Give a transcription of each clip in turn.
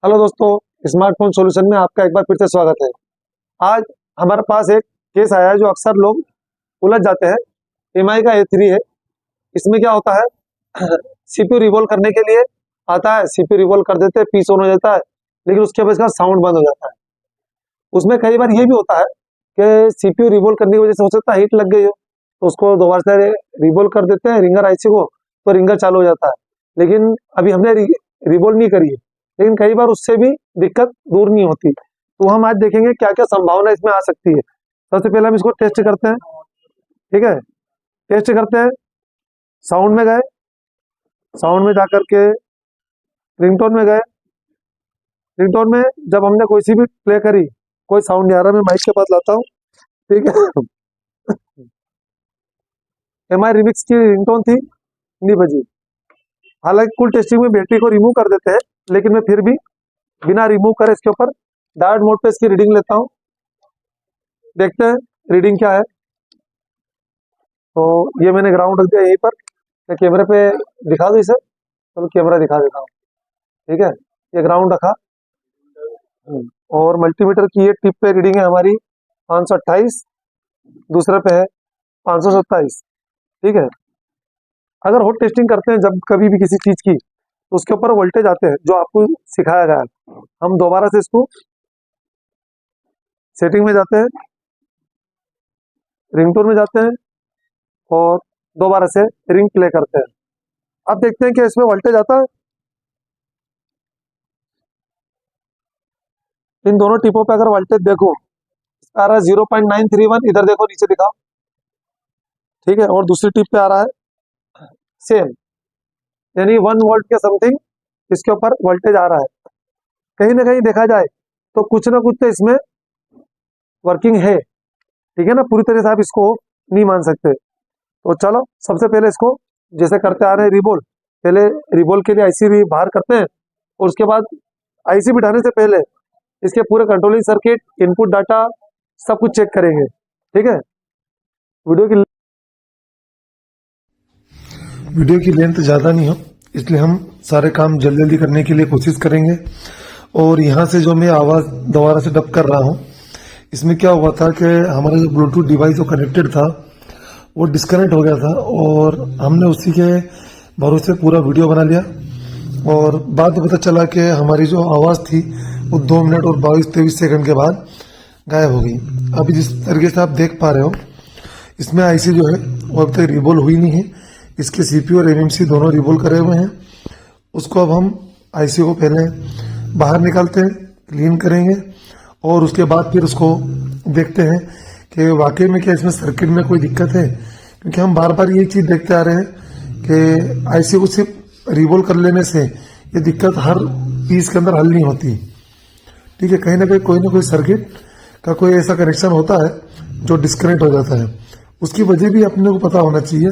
Hello दोस्तों, smartphone solution में आपका एक बार फिर से स्वागत है। आज हमारे पास एक केस आया है जो अक्सर लोग उलझ जाते हैं। एमआई का A3 है। इसमें क्या होता है सीपीयू रिवॉल्व करने के लिए आता है, सीपीयू रिवॉल्व कर देते हैं, पीस ऑन हो जाता है, लेकिन उसके बाद इसका साउंड बंद हो जाता है। उसमें कई बार ये भी होता है कि सीपीयू रिवॉल्व करने की वजह से हो सकता है हीट लग गई हो, तो उसको दोबारा से रिवॉल्व कर देते हैं रिंगर आईसी को, तो रिंगर चालू हो जाता है। लेकिन अभी हमने रिवॉल्व नहीं करी है, लेकिन कई बार उससे भी दिक्कत दूर नहीं होती। तो हम आज देखेंगे क्या क्या संभावना इसमें आ सकती है। सबसे पहले हम इसको टेस्ट करते हैं। ठीक है, टेस्ट करते हैं। साउंड में गए, साउंड में जाकर के रिंगटोन में गए। रिंगटोन में जब हमने कोई सी भी प्ले करी, कोई साउंड नहीं आ रहा, मैं माइक के पास लाता हूँ। ठीक है एमआई रिमिक्स की रिंगटोन थी, नहीं बजी। हालांकि कुल टेस्टिंग में बैटरी को रिमूव कर देते हैं, लेकिन मैं फिर भी बिना रिमूव करे इसके ऊपर डायोड मोड पे इसकी रीडिंग लेता हूँ। देखते हैं रीडिंग क्या है। तो ये मैंने ग्राउंड रख दिया यहीं पर। मैं कैमरे पे दिखा दूँ इसे, चलो कैमरा दिखा देता हूँ। ठीक है, ये ग्राउंड रखा और मल्टीमीटर की ये टिप पे रीडिंग है हमारी 528, दूसरे पे है 527। ठीक है, अगर हॉट टेस्टिंग करते हैं जब कभी भी किसी चीज की, तो उसके ऊपर वोल्टेज आते हैं जो आपको सिखाया गया है। हम दोबारा से इसको सेटिंग में जाते हैं, रिंगटोन में जाते हैं और दोबारा से रिंग प्ले करते हैं। अब देखते हैं कि इसमें वोल्टेज आता है। इन दोनों टिपों पे अगर वोल्टेज देखो, आ रहा है 0.931, इधर देखो नीचे दिखाओ। ठीक है, और दूसरी टिप पे आ रहा है सेम, यानी 1 वोल्ट के समथिंग इसके ऊपर वोल्टेज आ रहा है। कहीं ना कहीं देखा जाए तो कुछ ना कुछ तो इसमें वर्किंग है। ठीक है ना, पूरी तरह से आप इसको नहीं मान सकते। तो चलो सबसे पहले इसको जैसे करते आ रहे हैं रिबोल, पहले रिबोल के लिए आईसी भी बाहर करते हैं, और उसके बाद आईसी बिठाने से पहले इसके पूरे कंट्रोलिंग सर्किट, इनपुट डाटा सब कुछ चेक करेंगे। ठीक है, वीडियो की लेंथ ज़्यादा नहीं हो, इसलिए हम सारे काम जल्दी जल्दी करने के लिए कोशिश करेंगे। और यहाँ से जो मैं आवाज़ दोबारा से डब कर रहा हूँ, इसमें क्या हुआ था कि हमारा जो ब्लूटूथ डिवाइस जो कनेक्टेड था वो डिस्कनेक्ट हो गया था, और हमने उसी के भरोसे पूरा वीडियो बना लिया। और बाद में पता चला कि हमारी जो आवाज़ थी वो 2 मिनट और 22-23 सेकंड के बाद गायब हो गई। अभी जिस तरीके से आप देख पा रहे हो, इसमें आईसी जो है वो अब तक रिबोल हुई नहीं है। इसके सीपीयू और एमएमसी दोनों रिबोल करे हुए हैं। उसको अब हम आईसी को पहले बाहर निकालते हैं, क्लीन करेंगे, और उसके बाद फिर उसको देखते हैं कि वाकई में क्या इसमें सर्किट में कोई दिक्कत है। क्योंकि हम बार बार ये चीज़ देखते आ रहे हैं कि आईसी को सिर्फ रिबोल कर लेने से ये दिक्कत हर पीस के अंदर हल नहीं होती। ठीक है, कहीं ना कोई सर्किट का कोई ऐसा कनेक्शन होता है जो डिस्कनेक्ट हो जाता है। उसकी वजह भी अपने को पता होना चाहिए।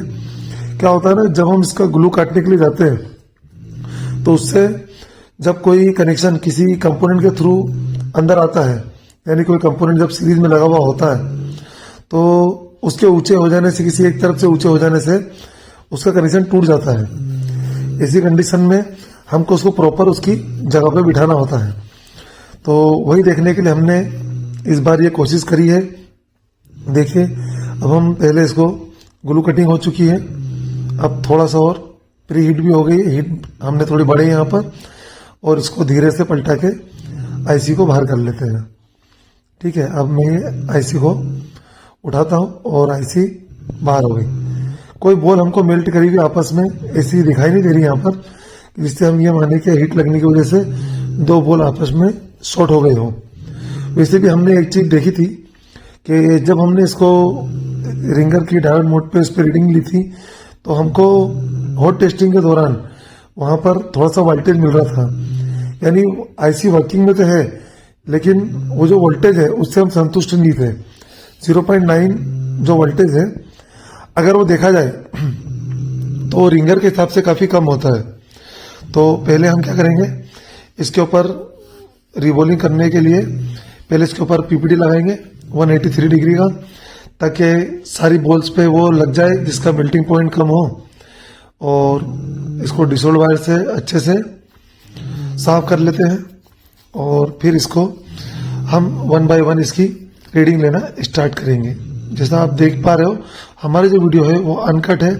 क्या होता है ना, जब हम इसका ग्लू काटने के लिए जाते हैं तो उससे जब कोई कनेक्शन किसी कंपोनेंट के थ्रू अंदर आता है, यानी कोई कंपोनेंट जब सीरीज में लगा हुआ होता है, तो उसके ऊंचे हो जाने से, किसी एक तरफ से ऊंचे हो जाने से उसका कनेक्शन टूट जाता है। ऐसी कंडीशन में हमको उसको प्रॉपर उसकी जगह पे बिठाना होता है। तो वही देखने के लिए हमने इस बार ये कोशिश करी है। देखिए, अब हम पहले इसको ग्लू कटिंग हो चुकी है, अब थोड़ा सा और प्री हीट भी हो गई, हीट हमने थोड़ी बढ़ी यहाँ पर, और इसको धीरे से पलटा के आईसी को बाहर कर लेते हैं। ठीक है, अब मैं आईसी को उठाता हूँ और आईसी बाहर हो गई। कोई बॉल हमको मेल्ट करी हुई आपस में ऐसी दिखाई नहीं दे रही यहाँ पर, जिससे हम ये माने कि हीट लगने की वजह से 2 बॉल आपस में शॉर्ट हो गए हों। वैसे भी हमने एक चीज़ देखी थी कि जब हमने इसको रिंगर की डायोड मोड पे इस पर रीडिंग ली थी, तो हमको हॉट टेस्टिंग के दौरान वहाँ पर थोड़ा सा वोल्टेज मिल रहा था। यानी आईसी वर्किंग में तो है, लेकिन वो जो वोल्टेज है उससे हम संतुष्ट नहीं थे। 0.9 जो वोल्टेज है, अगर वो देखा जाए तो रिंगर के हिसाब से काफ़ी कम होता है। तो पहले हम क्या करेंगे, इसके ऊपर रिवॉल्विंग करने के लिए पहले इसके ऊपर पीपीटी लगाएंगे 183 डिग्री का, ताकि सारी बॉल्स पे वो लग जाए जिसका मेल्टिंग पॉइंट कम हो। और इसको डिसोल्ड वायर से अच्छे से साफ कर लेते हैं। और फिर इसको हम 1 बाय 1 इसकी रीडिंग लेना स्टार्ट करेंगे। जैसा आप देख पा रहे हो हमारी जो वीडियो है वो अनकट है।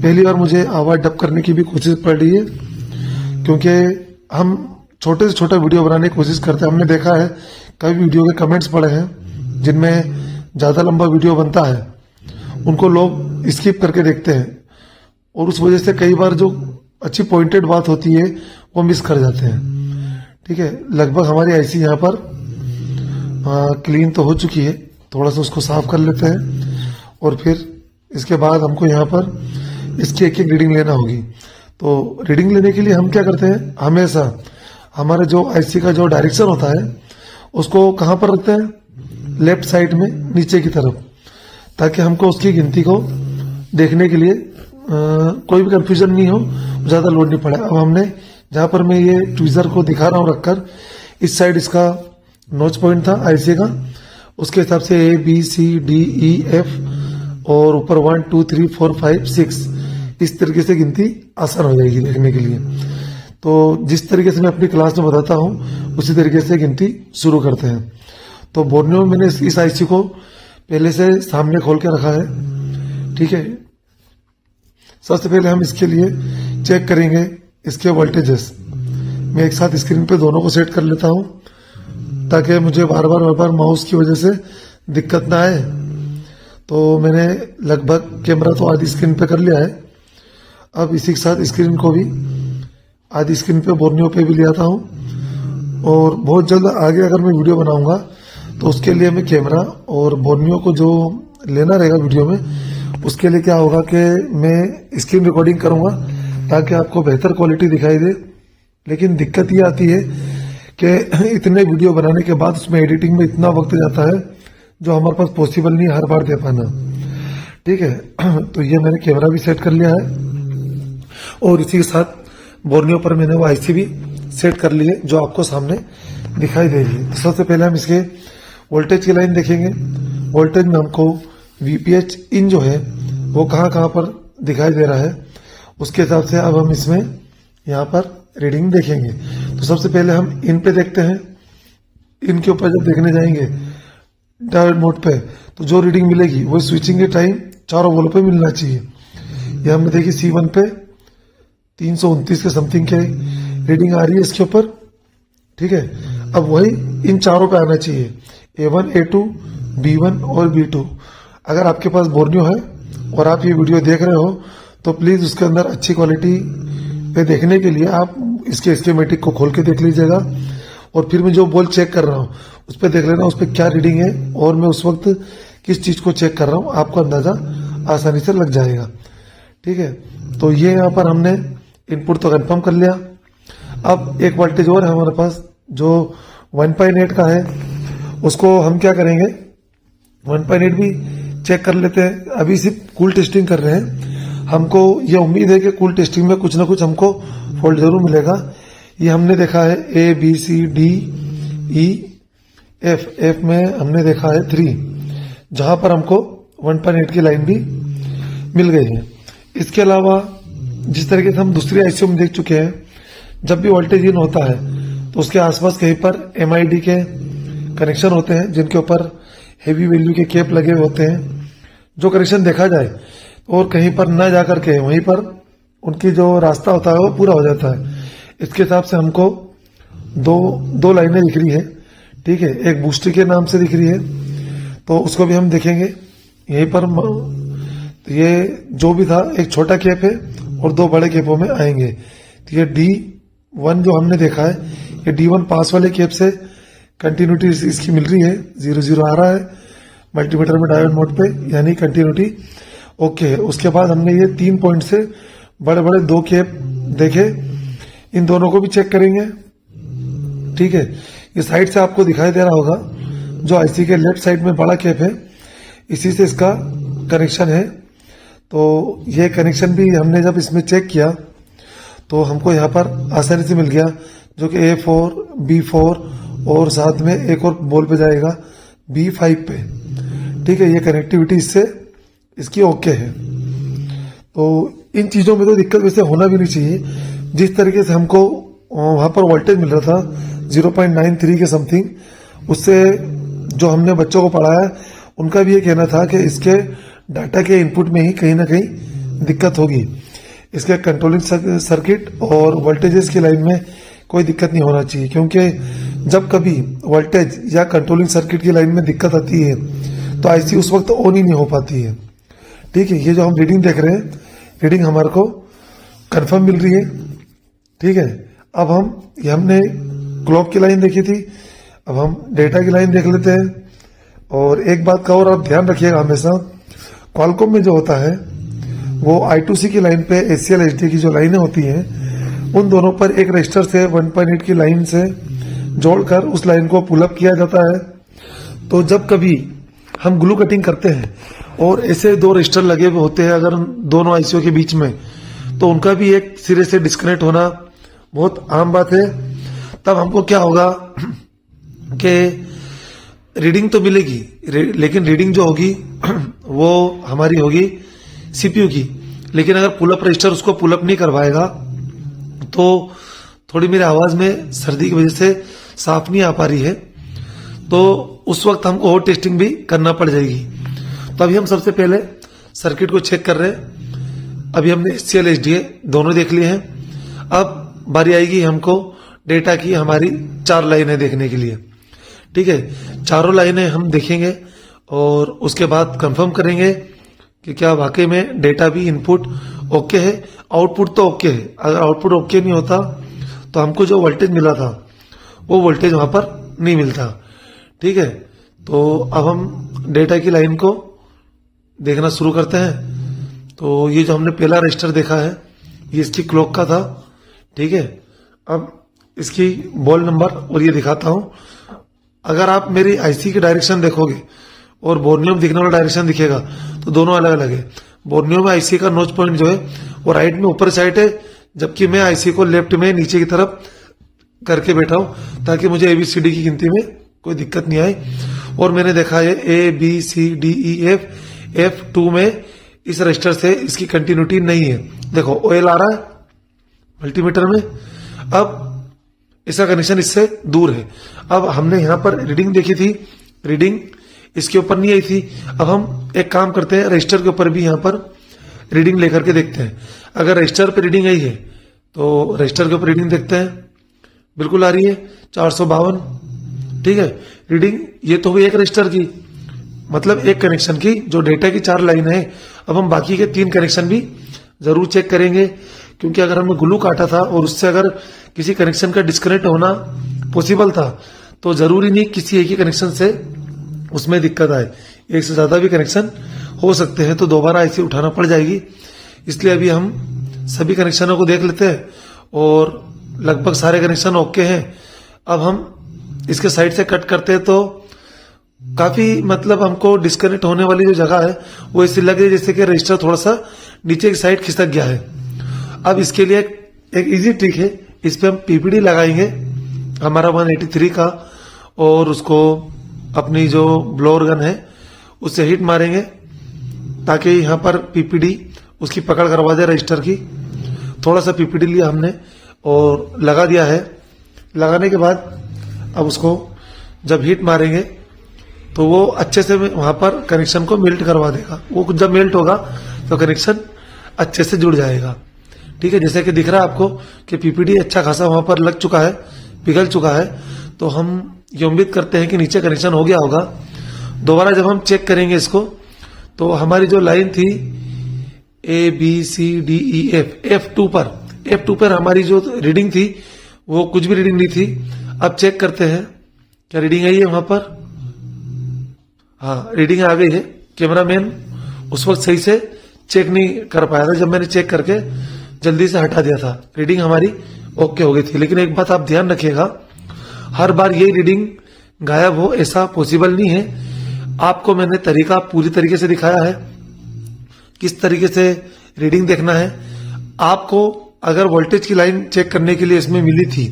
पहली बार मुझे आवाज़ डब करने की भी कोशिश पड़ रही है, क्योंकि हम छोटे से छोटा वीडियो बनाने की कोशिश करते हैं। हमने देखा है कई वीडियो के कमेंट्स पड़े हैं जिनमें ज़्यादा लंबा वीडियो बनता है, उनको लोग स्किप करके देखते हैं और उस वजह से कई बार जो अच्छी पॉइंटेड बात होती है वो मिस कर जाते हैं। ठीक है, लगभग हमारी आईसी यहाँ पर क्लीन तो हो चुकी है, थोड़ा सा उसको साफ कर लेते हैं और फिर इसके बाद हमको यहाँ पर इसकी एक एक रीडिंग लेना होगी। तो रीडिंग लेने के लिए हम क्या करते हैं, हमेशा हमारे जो आईसी का जो डायरेक्शन होता है उसको कहाँ पर रखते हैं, लेफ्ट साइड में नीचे की तरफ, ताकि हमको उसकी गिनती को देखने के लिए कोई भी कंफ्यूजन नहीं हो, ज़्यादा लोड नहीं पड़े। अब हमने जहाँ पर मैं ये ट्वीजर को दिखा रहा हूँ रखकर, इस साइड इसका नोच पॉइंट था आईसी का, उसके हिसाब से ABCDEF और ऊपर 1 2 3 4 5 6 इस तरीके से गिनती आसान हो जाएगी देखने के लिए। तो जिस तरीके से मैं अपनी क्लास में बताता हूँ उसी तरीके से गिनती शुरू करते हैं। तो बोर्नियो में मैंने इस आईसी को पहले से सामने खोल के रखा है। ठीक है, सबसे पहले हम इसके लिए चेक करेंगे इसके वोल्टेजेस। मैं एक साथ स्क्रीन पे दोनों को सेट कर लेता हूँ ताकि मुझे बार बार माउस की वजह से दिक्कत ना आए। तो मैंने लगभग कैमरा तो आधी स्क्रीन पे कर लिया है, अब इसी के साथ स्क्रीन को भी आधी स्क्रीन पे बोर्नियो पे भी ले आता हूँ। और बहुत जल्द आगे अगर मैं वीडियो बनाऊंगा तो उसके लिए मैं कैमरा और बोर्नियो को जो लेना रहेगा वीडियो में, उसके लिए क्या होगा कि मैं स्क्रीन रिकॉर्डिंग करूंगा ताकि आपको बेहतर क्वालिटी दिखाई दे। लेकिन दिक्कत ये आती है कि इतने वीडियो बनाने के बाद उसमें एडिटिंग में इतना वक्त जाता है जो हमारे पास पॉसिबल नहीं हर बार दे पाना। ठीक है, तो ये मैंने कैमरा भी सेट कर लिया है और इसी के साथ बोर्नियो पर मैंने वो आईसी भी सेट कर ली है जो आपको सामने दिखाई दे रही है। तो सबसे पहले हम इसके वोल्टेज की लाइन देखेंगे। वोल्टेज में हमको VPH इन जो है वो कहाँ कहाँ पर दिखाई दे रहा है, उसके हिसाब से अब हम इसमें यहाँ पर रीडिंग देखेंगे। तो सबसे पहले हम इन पे देखते हैं। इनके ऊपर जब देखने जाएंगे डायोड मोड पे तो जो रीडिंग मिलेगी वो स्विचिंग के टाइम चारों वोल्ट पे मिलना चाहिए। ये हमने देखी C1 पे 329 के समथिंग के रीडिंग आ रही है इसके ऊपर। ठीक है, अब वही इन चारों पे आना चाहिए, A1 A2 B1 और B2। अगर आपके पास बोर्नियो है और आप ये वीडियो देख रहे हो तो प्लीज़ उसके अंदर अच्छी क्वालिटी पे देखने के लिए आप इसके स्कीमेटिक को खोल के देख लीजिएगा और फिर मैं जो बोल चेक कर रहा हूँ उस पर देख लेना उस पर क्या रीडिंग है और मैं उस वक्त किस चीज़ को चेक कर रहा हूँ, आपको अंदाज़ा आसानी से लग जाएगा। ठीक है, तो ये यहाँ पर हमने इनपुट तो कंफर्म कर लिया। अब एक वोल्टेज और है हमारे पास जो 1.8 का है, उसको हम क्या करेंगे 1.8 भी चेक कर लेते हैं। अभी सिर्फ कूल टेस्टिंग कर रहे हैं, हमको ये उम्मीद है कि कूल टेस्टिंग में कुछ ना कुछ हमको फॉल्ट जरूर मिलेगा। ये हमने देखा है ABCDEF में हमने देखा है 3, जहां पर हमको 1.8 की लाइन भी मिल गई है। इसके अलावा जिस तरीके से हम दूसरी आईसीयू में देख चुके हैं, जब भी वोल्टेज इन होता है तो उसके आसपास कहीं पर MID के कनेक्शन होते हैं जिनके ऊपर हेवी वैल्यू के केप लगे हुए होते हैं। जो कनेक्शन देखा जाए और कहीं पर न जा करके वहीं पर उनकी जो रास्ता होता है वो पूरा हो जाता है। इसके हिसाब से हमको दो लाइनें दिख रही है। ठीक है, एक बूस्टर के नाम से दिख रही है तो उसको भी हम देखेंगे यहीं पर। तो ये जो भी था एक छोटा केप है और 2 बड़े केपों में आएंगे। तो ये D1 जो हमने देखा है, ये D1 पास वाले केप से कंटिन्यूटी इसकी मिल रही है, 0 आ रहा है मल्टीमीटर में डायोड मोड पे, यानी कंटिन्यूटी ओके। उसके बाद हमने ये 3 पॉइंट से बड़े बड़े 2 केप देखे, इन दोनों को भी चेक करेंगे। ठीक है, ये साइड से आपको दिखाई दे रहा होगा जो आईसी के लेफ्ट साइड में बड़ा केप है, इसी से इसका कनेक्शन है। तो ये कनेक्शन भी हमने जब इसमें चेक किया तो हमको यहाँ पर आसानी से मिल गया, जो कि A4 B4 और साथ में एक और बोल पे जाएगा B5 पे। ठीक है, ये कनेक्टिविटी इससे इसकी ओके है। तो इन चीज़ों में तो दिक्कत वैसे होना भी नहीं चाहिए। जिस तरीके से हमको वहाँ पर वोल्टेज मिल रहा था 0.93 के समथिंग। उससे जो हमने बच्चों को पढ़ाया उनका भी ये कहना था कि इसके डाटा के इनपुट में ही कहीं ना कहीं दिक्कत होगी। इसके कंट्रोलिंग सर्किट और वोल्टेजेस की लाइन में कोई दिक्कत नहीं होना चाहिए, क्योंकि जब कभी वोल्टेज या कंट्रोलिंग सर्किट की लाइन में दिक्कत आती है तो आईसी उस वक्त ऑन ही नहीं हो पाती है। ठीक है, ये जो हम रीडिंग देख रहे हैं, रीडिंग हमारे को कंफर्म मिल रही है। ठीक है, अब हमने क्लॉक की लाइन देखी थी, अब हम डेटा की लाइन देख लेते हैं। और एक बात का और आप ध्यान रखिएगा, हमेशा क्वालकॉम में जो होता है वो I2C की लाइन पे ACL HD की जो लाइनें होती हैं उन दोनों पर एक रजिस्टर से 1.8 की लाइन से जोड़कर उस लाइन को पुल अप किया जाता है। तो जब कभी हम ग्लू कटिंग करते हैं और ऐसे दो रजिस्टर लगे हुए होते हैं अगर दोनों आईसीओ के बीच में, तो उनका भी एक सिरे से डिस्कनेक्ट होना बहुत आम बात है। तब हमको क्या होगा कि रीडिंग तो मिलेगी, लेकिन रीडिंग जो होगी वो हमारी होगी सीपीयू की, लेकिन अगर पुलअप रजिस्टर उसको पुलअप नहीं करवाएगा तो थोड़ी मेरी आवाज में सर्दी की वजह से साफ नहीं आ पा रही है, तो उस वक्त हमको और टेस्टिंग भी करना पड़ जाएगी। तो अभी हम सबसे पहले सर्किट को चेक कर रहे हैं। अभी हमने ACL HDA दोनों देख लिए हैं। अब बारी आएगी हमको डेटा की हमारी 4 लाइनें देखने के लिए। ठीक है, चारों लाइनें हम देखेंगे और उसके बाद कंफर्म करेंगे कि क्या वाकई में डेटा भी इनपुट ओके है, आउटपुट तो ओके है। अगर आउटपुट ओके नहीं होता तो हमको जो वोल्टेज मिला था वो वोल्टेज वहां पर नहीं मिलता। ठीक है, तो अब हम डेटा की लाइन को देखना शुरू करते हैं। तो ये जो हमने पहला रजिस्टर देखा है ये इसकी क्लॉक का था। ठीक है, अब इसकी बॉल नंबर और ये दिखाता हूं। अगर आप मेरी आईसी की डायरेक्शन देखोगे और बोर्नियो में दिखने वाला डायरेक्शन दिखेगा तो दोनों अलग अलग है। बोर्नियो में आईसी का नोच पॉइंट जो है वो राइट में ऊपर साइड है, जबकि मैं आईसी को लेफ्ट में नीचे की तरफ करके बैठा हूं ताकि मुझे ABCD की गिनती में कोई दिक्कत नहीं आए। और मैंने देखा है ABCDEF F2 में इस रजिस्टर से इसकी कंटिन्यूटी नहीं है। देखो OL आ रहा है मल्टीमीटर में, अब इसका कनेक्शन इससे दूर है। अब हमने यहां पर रीडिंग देखी थी, रीडिंग इसके ऊपर नहीं आई थी। अब हम एक काम करते हैं, रजिस्टर के ऊपर भी यहां पर रीडिंग लेकर के देखते हैं। अगर रजिस्टर पे रीडिंग आई है तो रजिस्टर के ऊपर रीडिंग देखते हैं, बिल्कुल आ रही है 452। ठीक है, रीडिंग ये तो हुई एक रजिस्टर की, मतलब एक कनेक्शन की जो डेटा की 4 लाइन है। अब हम बाकी के 3 कनेक्शन भी जरूर चेक करेंगे, क्योंकि अगर हमने ग्लू काटा था और उससे अगर किसी कनेक्शन का डिस्कनेक्ट होना पॉसिबल था तो जरूरी नहीं किसी एक ही कनेक्शन से उसमें दिक्कत आए, एक से ज्यादा भी कनेक्शन हो सकते हैं, तो दोबारा आईसी उठाना पड़ जाएगी। इसलिए अभी हम सभी कनेक्शनों को देख लेते हैं और लगभग सारे कनेक्शन ओके हैं। अब हम इसके साइड से कट करते हैं तो काफी मतलब हमको डिस्कनेक्ट होने वाली जो जगह है वो ऐसी लग रही है जैसे कि रजिस्टर थोड़ा सा नीचे की साइड खिसक गया है। अब इसके लिए एक इजी ट्रिक है, इस पे हम पीपीडी लगाएंगे हमारा 183 का, और उसको अपनी जो ब्लोअर गन है उससे हिट मारेंगे ताकि यहां पर पीपीडी उसकी पकड़ करवा दे रजिस्टर की। थोड़ा सा पीपीडी लिया हमने और लगा दिया है। लगाने के बाद अब उसको जब हिट मारेंगे तो वो अच्छे से वहां पर कनेक्शन को मेल्ट करवा देगा। वो जब मेल्ट होगा तो कनेक्शन अच्छे से जुड़ जाएगा। ठीक है, जैसे कि दिख रहा है आपको कि पीपीडी अच्छा खासा वहां पर लग चुका है, पिघल चुका है। तो हम ये उम्मीद करते हैं कि नीचे कनेक्शन हो गया होगा। दोबारा जब हम चेक करेंगे इसको तो हमारी जो लाइन थी ABCDEF F2 पर हमारी जो रीडिंग थी वो कुछ भी रीडिंग नहीं थी। अब चेक करते हैं क्या रीडिंग आई है वहां पर। हाँ, रीडिंग आ गई है। कैमरामैन उस वक्त सही से चेक नहीं कर पाया था, जब मैंने चेक करके जल्दी से हटा दिया था। रीडिंग हमारी ओके हो गई थी। लेकिन एक बात आप ध्यान रखिएगा, हर बार ये रीडिंग गायब हो ऐसा पॉसिबल नहीं है। आपको मैंने तरीका पूरी तरीके से दिखाया है किस तरीके से रीडिंग देखना है। आपको अगर वोल्टेज की लाइन चेक करने के लिए इसमें मिली थी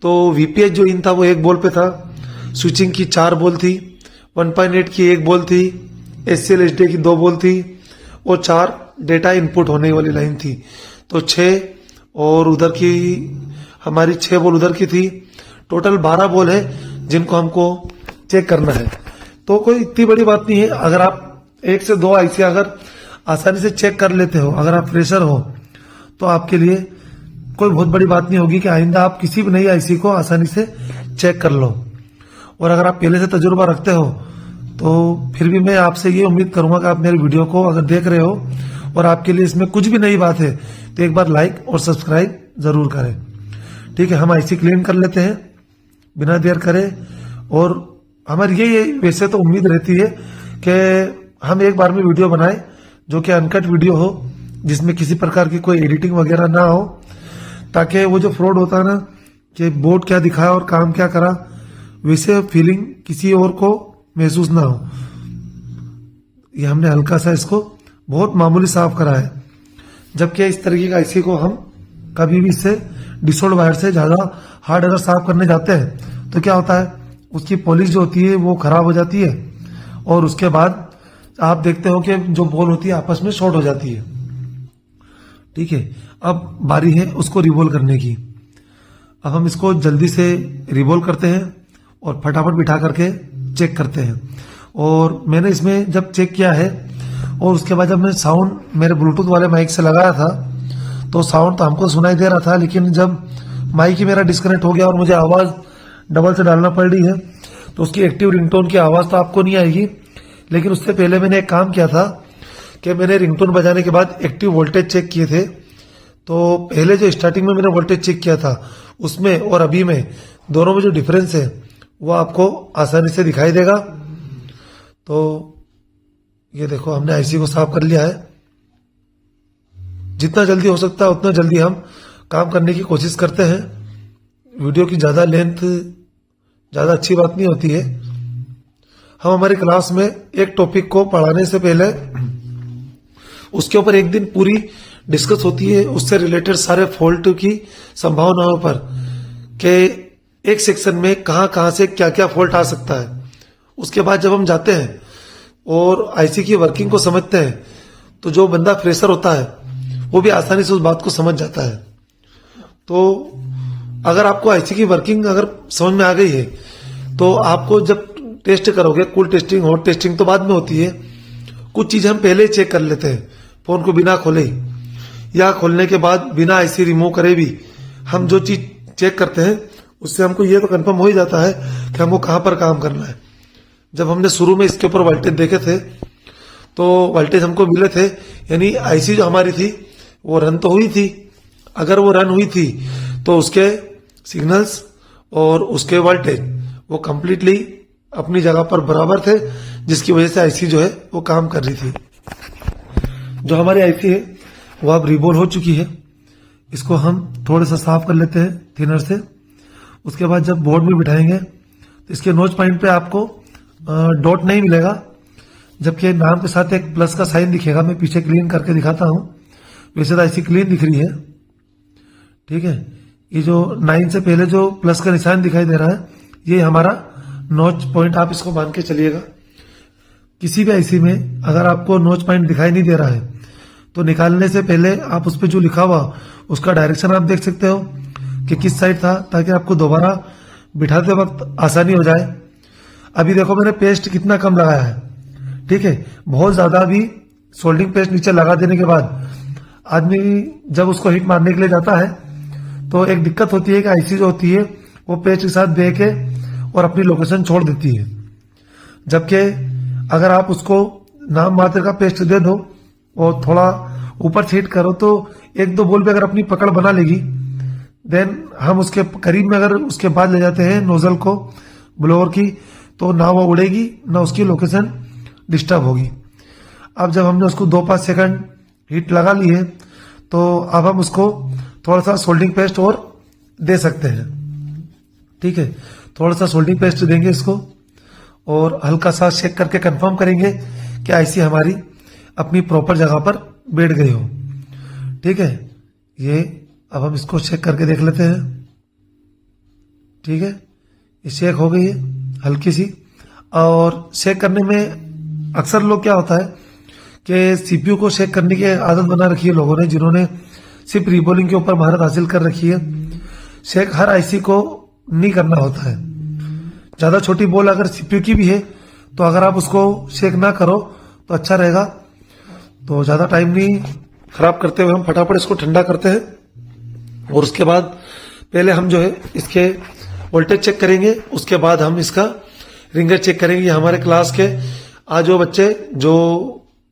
तो VPH जो इन था वो 1 बॉल पे था, स्विचिंग की 4 बॉल थी, 1.8 की 1 बॉल थी, ACL HDA की 2 बॉल थी और 4 डेटा इनपुट होने वाली लाइन थी। तो 6 और उधर की हमारी 6 बॉल उधर की थी, टोटल 12 बॉल है जिनको हमको चेक करना है। तो कोई इतनी बड़ी बात नहीं है, अगर आप 1 से 2 आईसी अगर आसानी से चेक कर लेते हो, अगर आप फ्रेशर हो, तो आपके लिए कोई बहुत बड़ी बात नहीं होगी कि आइंदा आप किसी भी नई आईसी को आसानी से चेक कर लो। और अगर आप पहले से तजुर्बा रखते हो तो फिर भी मैं आपसे ये उम्मीद करूंगा कि आप मेरे वीडियो को अगर देख रहे हो और आपके लिए इसमें कुछ भी नई बात है तो एक बार लाइक और सब्सक्राइब जरूर करें। ठीक है, हम आईसी क्लीन कर लेते हैं बिना देर करे। और हमारी ये वैसे तो उम्मीद रहती है कि हम एक बार में वीडियो बनाएं जो कि अनकट वीडियो हो, जिसमें किसी प्रकार की कोई एडिटिंग वगैरह ना हो, ताकि वो जो फ्रॉड होता है ना कि बोर्ड क्या दिखाया और काम क्या करा, वैसे फीलिंग किसी और को महसूस ना हो। ये हमने हल्का सा इसको बहुत मामूली साफ करा है, जबकि इस तरीके का आईसी को हम कभी भी इससे डिसोल्ड वायर से ज्यादा हार्ड अगर साफ करने जाते हैं तो क्या होता है, उसकी पॉलिश जो होती है वो खराब हो जाती है और उसके बाद आप देखते हो कि जो बॉल होती है आपस में शॉर्ट हो जाती है। ठीक है, अब बारी है उसको रिवॉल्व करने की। अब हम इसको जल्दी से रिवॉल्व करते हैं और फटाफट बिठा करके चेक करते हैं। और मैंने इसमें जब चेक किया है और उसके बाद जब मैं साउंड मेरे ब्लूटूथ वाले माइक से लगाया था तो साउंड तो हमको सुनाई दे रहा था, लेकिन जब माइक ही मेरा डिस्कनेक्ट हो गया और मुझे आवाज डबल से डालना पड़ रही है तो उसकी एक्टिव रिंगटोन की आवाज तो आपको नहीं आएगी। लेकिन उससे पहले मैंने एक काम किया था कि मैंने रिंगटोन बजाने के बाद एक्टिव वोल्टेज चेक किए थे। तो पहले जो स्टार्टिंग में मैंने वोल्टेज चेक किया था उसमें और अभी में दोनों में जो डिफरेंस है वो आपको आसानी से दिखाई देगा। तो ये देखो, हमने आईसी को साफ कर लिया है। जितना जल्दी हो सकता है उतना जल्दी हम काम करने की कोशिश करते हैं। वीडियो की ज्यादा लेंथ ज्यादा अच्छी बात नहीं होती है। हम हमारी क्लास में एक टॉपिक को पढ़ाने से पहले उसके ऊपर एक दिन पूरी डिस्कस होती है, उससे रिलेटेड सारे फॉल्ट की संभावनाओं पर कि एक सेक्शन में कहां से क्या क्या फॉल्ट आ सकता है। उसके बाद जब हम जाते हैं और आईसी की वर्किंग को समझते हैं तो जो बंदा फ्रेशर होता है वो भी आसानी से उस बात को समझ जाता है। तो अगर आपको आईसी की वर्किंग अगर समझ में आ गई है तो आपको जब टेस्ट करोगे, कूल टेस्टिंग हॉट टेस्टिंग तो बाद में होती है, कुछ चीजें हम पहले ही चेक कर लेते हैं फोन को बिना खोले या खोलने के बाद बिना आईसी रिमूव करे भी हम जो चीज चेक करते हैं उससे हमको ये तो कंफर्म हो ही जाता है कि हमको कहां पर काम करना है। जब हमने शुरू में इसके ऊपर वोल्टेज देखे थे तो वोल्टेज हमको मिले थे, यानी आईसी जो हमारी थी वो रन तो हुई थी। अगर वो रन हुई थी तो उसके सिग्नल्स और उसके वोल्टेज वो कंप्लीटली अपनी जगह पर बराबर थे, जिसकी वजह से आईसी जो है वो काम कर रही थी। जो हमारी आईसी है वो अब रिबॉल हो चुकी है। इसको हम थोड़ा सा साफ कर लेते हैं थिनर से। उसके बाद जब बोर्ड में बिठाएंगे तो इसके नोच पॉइंट पे आपको डॉट नहीं मिलेगा, जबकि नाम के साथ एक प्लस का साइन दिखेगा। मैं पीछे क्लीन करके दिखाता हूं। वैसे तो आईसी क्लीन दिख रही है, ठीक है। ये जो 9 से पहले जो प्लस का निशान दिखाई दे रहा है ये हमारा नोच पॉइंट, आप इसको मान के चलिएगा। किसी भी आईसी में अगर आपको नोच पॉइंट दिखाई नहीं दे रहा है तो निकालने से पहले आप उस पर जो लिखा हुआ उसका डायरेक्शन आप देख सकते हो कि किस साइड था, ताकि आपको दोबारा बिठाते वक्त आसानी हो जाए। अभी देखो मैंने पेस्ट कितना कम लगाया है, ठीक है। बहुत ज्यादा भी सोल्डिंग पेस्ट नीचे लगा देने के बाद आदमी जब उसको हिट मारने के लिए जाता है तो एक दिक्कत होती है कि आईसी जो होती है वो पेस्ट के साथ दे के और अपनी लोकेशन छोड़ देती है। जबकि अगर आप उसको नाम मात्र का पेस्ट दे दो और थोड़ा ऊपर से हिट करो तो 1-2 बॉल पे अगर अपनी पकड़ बना लेगी, देन हम उसके करीब में अगर उसके बाद ले जाते हैं नोजल को ब्लोअर की तो ना वो उड़ेगी ना उसकी लोकेशन डिस्टर्ब होगी। अब जब हमने उसको 2-5 सेकंड हीट लगा ली है तो अब हम उसको थोड़ा सा सोल्डिंग पेस्ट और दे सकते हैं, ठीक है। थोड़ा सा सोल्डिंग पेस्ट देंगे इसको और हल्का सा चेक करके कंफर्म करेंगे कि आईसी हमारी अपनी प्रॉपर जगह पर बैठ गई हो, ठीक है। ये अब हम इसको चेक करके देख लेते हैं, ठीक है। ये चेक हो गई है हल्की सी। और चेक करने में अक्सर लोग क्या होता है कि सीपीयू को चेक करने की आदत बना रखी है लोगों ने, जिन्होंने सिर्फ रीबॉलिंग के ऊपर महारत हासिल कर रखी है। शेक हर आईसी को नहीं करना होता है। ज्यादा छोटी बॉल अगर सीपीयू की भी है तो अगर आप उसको शेक ना करो तो अच्छा रहेगा। तो ज्यादा टाइम नहीं खराब करते हुए हम फटाफट इसको ठंडा करते हैं और उसके बाद पहले हम जो है इसके वोल्टेज चेक करेंगे, उसके बाद हम इसका रिंगर चेक करेंगे। हमारे क्लास के आज वो बच्चे जो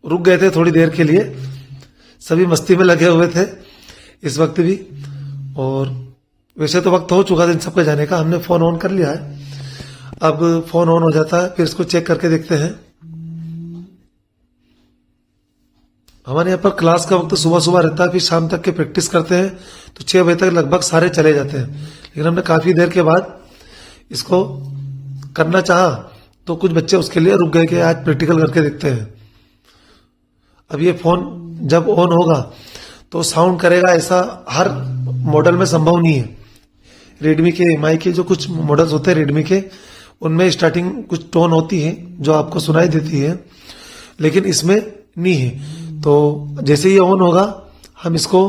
रुक गए थे थोड़ी देर के लिए, सभी मस्ती में लगे हुए थे इस वक्त भी, और वैसे तो वक्त हो चुका था इन सबके जाने का, हमने फोन ऑन कर लिया है। अब फोन ऑन हो जाता है, फिर इसको चेक करके देखते हैं। हमारे यहाँ पर क्लास का वक्त सुबह सुबह रहता है, फिर शाम तक के प्रैक्टिस करते हैं, तो 6 बजे तक लगभग सारे चले जाते हैं। लेकिन हमने काफी देर के बाद इसको करना चाहा तो कुछ बच्चे उसके लिए रुक गए कि आज प्रैक्टिकल करके देखते हैं। अब ये फोन जब ऑन होगा तो साउंड करेगा, ऐसा हर मॉडल में संभव नहीं है। रेडमी के, एमआई के जो कुछ मॉडल्स होते हैं रेडमी के, उनमें स्टार्टिंग कुछ टोन होती है जो आपको सुनाई देती है, लेकिन इसमें नहीं है। तो जैसे ही ऑन होगा हम इसको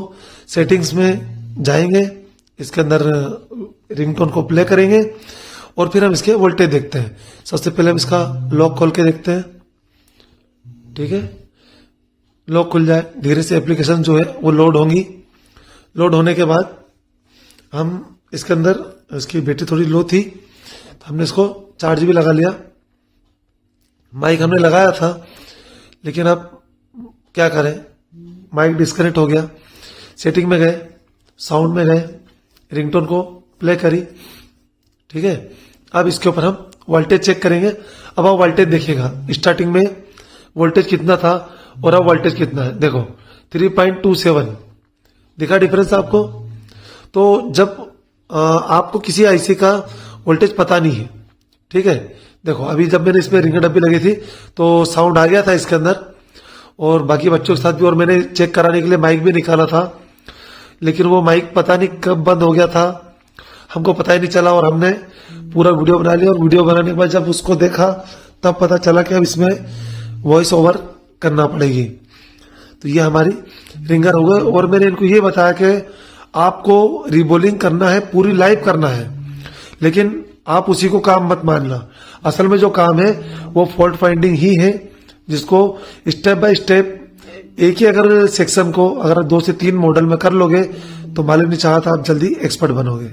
सेटिंग्स में जाएंगे, इसके अंदर रिंगटोन को प्ले करेंगे और फिर हम इसके वोल्टेज देखते हैं। सबसे पहले हम इसका लॉक खोल के देखते हैं, ठीक है। लॉक खुल जाए, धीरे से एप्लीकेशन जो है वो लोड होंगी। लोड होने के बाद हम इसके अंदर, इसकी बैटरी थोड़ी लो थी तो हमने इसको चार्ज भी लगा लिया। माइक हमने लगाया था लेकिन अब क्या करें, माइक डिस्कनेक्ट हो गया। सेटिंग में गए, साउंड में गए, रिंगटोन को प्ले करी, ठीक है। अब इसके ऊपर हम वोल्टेज चेक करेंगे। अब आप वोल्टेज देखिएगा, स्टार्टिंग में वोल्टेज कितना था और अब वोल्टेज कितना है, देखो 3.27 दिखा डिफरेंस आपको। तो जब आपको किसी आईसी का वोल्टेज पता नहीं है, ठीक है, देखो अभी जब मैंने इसमें रिंगर डब्बी लगी थी तो साउंड आ गया था इसके अंदर, और बाकी बच्चों के साथ भी, और मैंने चेक कराने के लिए माइक भी निकाला था, लेकिन वो माइक पता नहीं कब बंद हो गया था, हमको पता ही नहीं चला, और हमने पूरा वीडियो बना लिया। और वीडियो बनाने के बाद जब उसको देखा तब पता चला कि अब इसमें वॉइस ओवर करना पड़ेगी। तो ये हमारी रिंगर हो गई। और मैंने इनको ये बताया कि आपको रिबोलिंग करना है, पूरी लाइव करना है, लेकिन आप उसी को काम मत मानना। असल में जो काम है वो फॉल्ट फाइंडिंग ही है, जिसको स्टेप बाय स्टेप एक ही अगर सेक्शन को अगर 2 से 3 मॉडल में कर लोगे तो मालिक ने चाहा था आप जल्दी एक्सपर्ट बनोगे।